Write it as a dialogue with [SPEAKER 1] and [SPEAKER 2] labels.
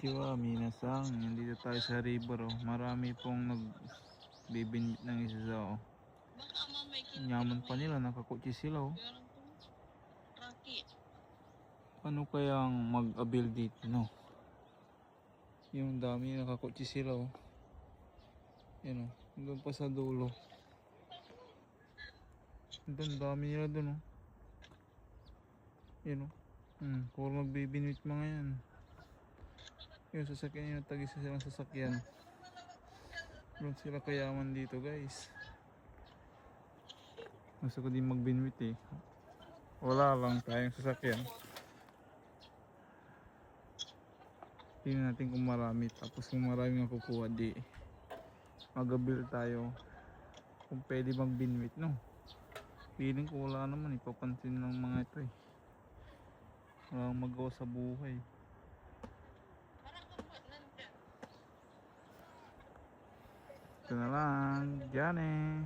[SPEAKER 1] Konnichiwa, minasang. Nandito tayo sa river, oh. Marami pong nagbibinit ng isda, oh. Nyaman pa nila, nakakutsi sila, oh. Ano kayang mag-abil dito, no? Yung dami, nakakutsi sila, oh. Yan, oh. Doon pa sa dulo. Doon, dami nila doon, oh. Yan, oh. Puro magbibinit mga yan. Yung sasakyan yung tagisa silang sasakyan. Doon sila kayaman dito, guys. Gusto ko din magbinwit, eh. Wala lang tayong sasakyan. Tingnan natin kung marami. Tapos kung marami nga kukuha, di magabil tayo kung pwede magbinwit, no? Feeling ko wala naman, ipapansin ng mga ito, eh. Walang magawa sa buhay. Ito na lang, dyan, eh.